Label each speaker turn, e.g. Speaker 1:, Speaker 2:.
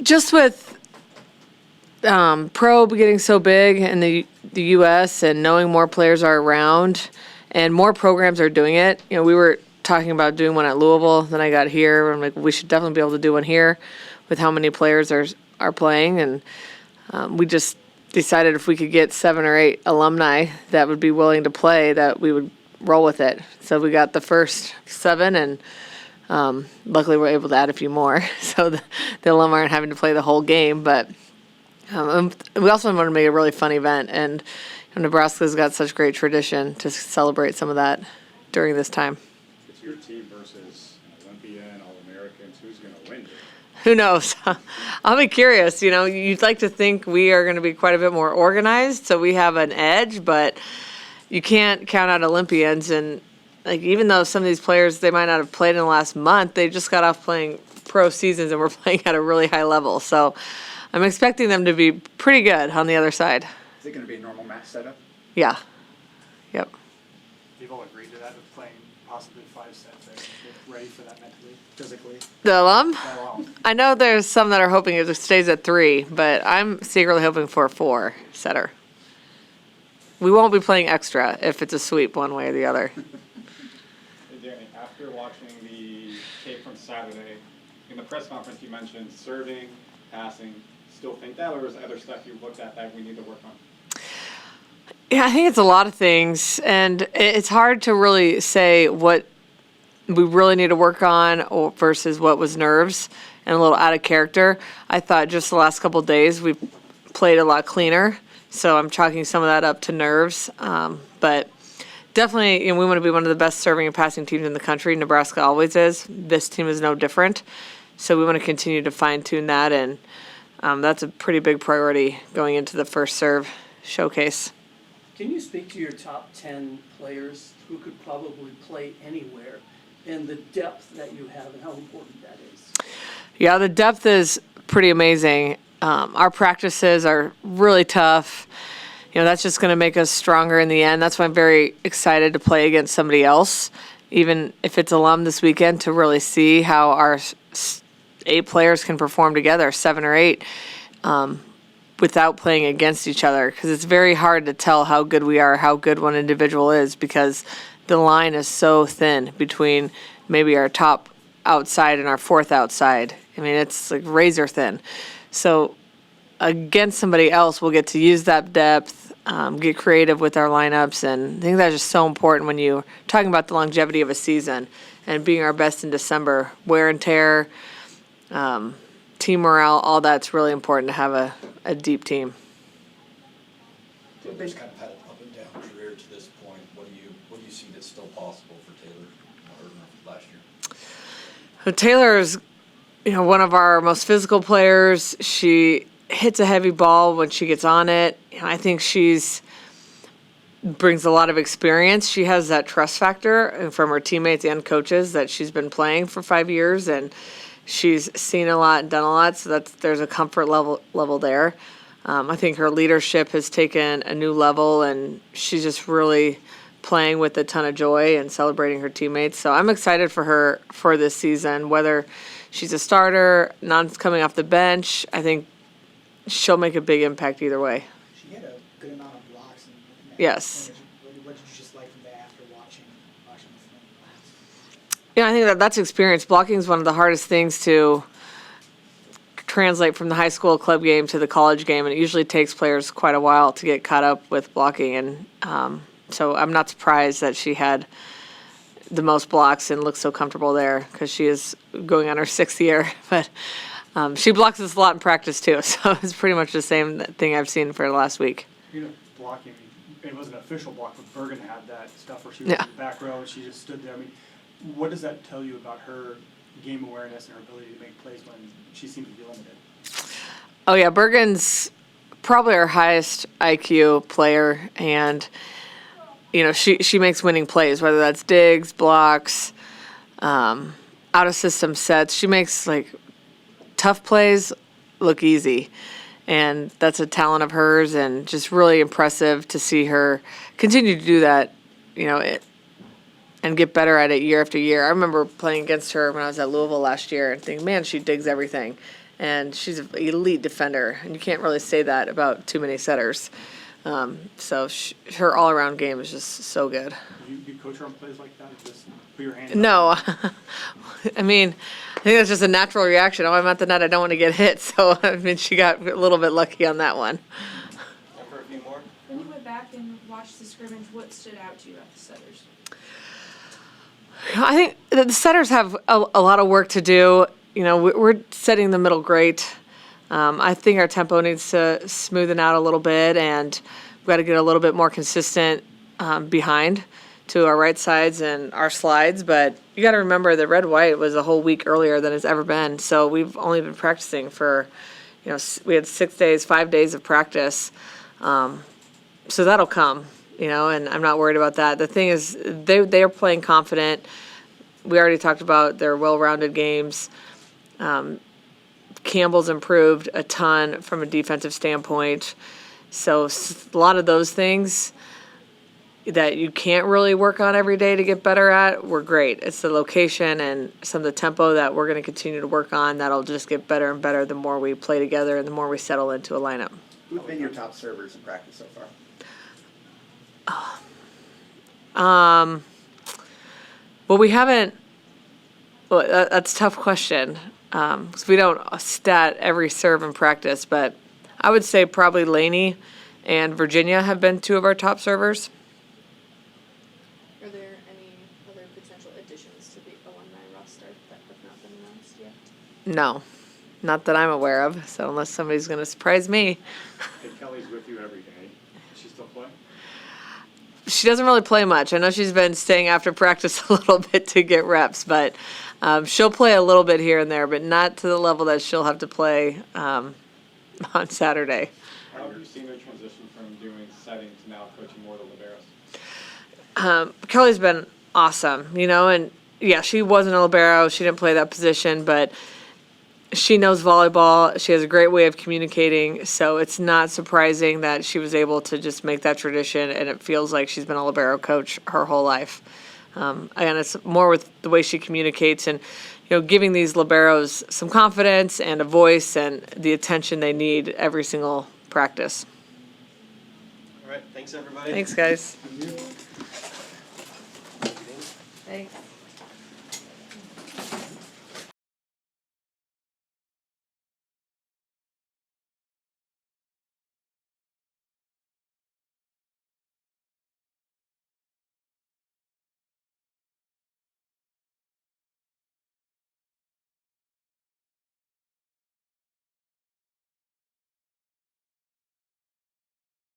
Speaker 1: Just with Probe getting so big in the U.S. and knowing more players are around and more programs are doing it. You know, we were talking about doing one at Louisville. Then I got here. I'm like, we should definitely be able to do one here with how many players are playing. And we just decided if we could get 7 or 8 alumni that would be willing to play, that we would roll with it. So we got the first 7, and luckily we're able to add a few more. So the alumni aren't having to play the whole game. But we also want to make a really fun event. And Nebraska's got such great tradition to celebrate some of that during this time.
Speaker 2: It's your team versus an Olympian, All-Americans. Who's going to win?
Speaker 1: Who knows? I'll be curious. You know, you'd like to think we are going to be quite a bit more organized, so we have an edge, but you can't count out Olympians. And like, even though some of these players, they might not have played in the last month, they just got off playing pro seasons and we're playing at a really high level. So I'm expecting them to be pretty good on the other side.
Speaker 3: Is it going to be a normal match setup?
Speaker 1: Yeah. Yep.
Speaker 4: You've all agreed to that with playing possibly 5 sets. Are you ready for that mentally, physically?
Speaker 1: The alum?
Speaker 4: Oh, wow.
Speaker 1: I know there's some that are hoping it stays at 3, but I'm secretly hoping for a 4 setter. We won't be playing extra if it's a sweep one way or the other.
Speaker 2: Danny, after watching the tape from Saturday, in the press conference you mentioned serving, passing. Still think that, or is there other stuff you looked at that we need to work on?
Speaker 1: Yeah, I think it's a lot of things, and it's hard to really say what we really need to work on versus what was nerves and a little out of character. I thought just the last couple of days we played a lot cleaner, so I'm chalking some of that up to nerves. But definitely, we want to be one of the best serving and passing teams in the country. Nebraska always is. This team is no different. So we want to continue to fine-tune that, and that's a pretty big priority going into the first serve showcase.
Speaker 5: Can you speak to your top 10 players who could probably play anywhere and the depth that you have and how important that is?
Speaker 1: Yeah, the depth is pretty amazing. Our practices are really tough. That's just going to make us stronger in the end. That's why I'm very excited to play against somebody else, even if it's alum this weekend, to really see how our 8 players can perform together, 7 or 8, without playing against each other, because it's very hard to tell how good we are, how good one individual is, because the line is so thin between maybe our top outside and our 4th outside. I mean, it's like razor thin. So against somebody else, we'll get to use that depth, get creative with our lineups, and I think that's just so important when you're talking about the longevity of a season and being our best in December. Wear and tear, team morale, all that's really important to have a deep team.
Speaker 6: Taylor's kind of had an up and down career to this point. What do you see that's still possible for Taylor last year?
Speaker 1: So Taylor is, one of our most physical players. She hits a heavy ball when she gets on it. I think she's brings a lot of experience. She has that trust factor from her teammates and coaches that she's been playing for 5 years, and she's seen a lot and done a lot, so there's a comfort level there. I think her leadership has taken a new level, and she's just really playing with a ton of joy and celebrating her teammates. So I'm excited for her for this season, whether she's a starter, not coming off the bench. I think she'll make a big impact either way.
Speaker 7: She had a good amount of blocks.
Speaker 1: Yes.
Speaker 7: What did you just like from that after watching the film?
Speaker 1: Yeah, I think that's experience. Blocking is one of the hardest things to translate from the high school club game to the college game, and it usually takes players quite a while to get caught up with blocking. And so I'm not surprised that she had the most blocks and looks so comfortable there, because she is going on her 6th year. But she blocks us a lot in practice too, so it's pretty much the same thing I've seen for the last week.
Speaker 4: Blocking, it wasn't an official block, but Bergen had that stuff where she was in the back row and she just stood there. I mean, what does that tell you about her game awareness and her ability to make plays when she seems to be limited?
Speaker 1: Oh yeah, Bergen's probably our highest IQ player, and she makes winning plays, whether that's digs, blocks, out of system sets. She makes tough plays look easy, and that's a talent of hers, and just really impressive to see her continue to do that, and get better at it year after year. I remember playing against her when I was at Louisville last year and thinking, man, she digs everything. and she's an elite defender, and you can't really say that about too many setters. So her all-around game is just so good.
Speaker 4: You coach her on plays like that, or just put your hand up?
Speaker 1: No, I mean, I think that's just a natural reaction. Oh, I'm at the net, I don't want to get hit. So, I mean, she got a little bit lucky on that one.
Speaker 6: Time for a few more?
Speaker 8: When you went back and watched the scrimmage, what stood out to you about the setters?
Speaker 1: I think the setters have a lot of work to do. You know, we're setting the middle great. I think our tempo needs to smoothen out a little bit, and we've got to get a little bit more consistent behind to our right sides and our slides. But you got to remember that red-white was a whole week earlier than it's ever been. So we've only been practicing for, you know, we had 5 days of practice. So that'll come, you know, and I'm not worried about that. The thing is, they are playing confident. We already talked about their well-rounded games. Campbell's improved a ton from a defensive standpoint. So a lot of those things that you can't really work on every day to get better at were great. It's the location and some of the tempo that we're going to continue to work on that'll just get better and better the more we play together and the more we settle into a lineup.
Speaker 3: Who've been your top servers in practice so far?
Speaker 1: Well, we haven't. Well, that's a tough question because we don't stat every serve in practice. But I would say probably Laney and Virginia have been two of our top servers.
Speaker 8: Are there any other potential additions to the alumni roster that have not been announced yet?
Speaker 1: No, not that I'm aware of. So unless somebody's going to surprise me.
Speaker 2: Hey, Kelly's with you every day. Is she still playing?
Speaker 1: She doesn't really play much. I know she's been staying after practice a little bit to get reps, but she'll play a little bit here and there, but not to the level that she'll have to play on Saturday.
Speaker 2: How have you seen her transition from doing setting to now coaching more of the liberos?
Speaker 1: Kelly's been awesome, you know, and yeah, she wasn't a libero. She didn't play that position, but she knows volleyball. She has a great way of communicating, so it's not surprising that she was able to just make that tradition, and it feels like she's been a libero coach her whole life. Again, it's more with the way she communicates and, you know, giving these liberos some confidence and a voice and the attention they need every single practice.
Speaker 9: All right, thanks everybody.
Speaker 1: Thanks, guys. Thanks.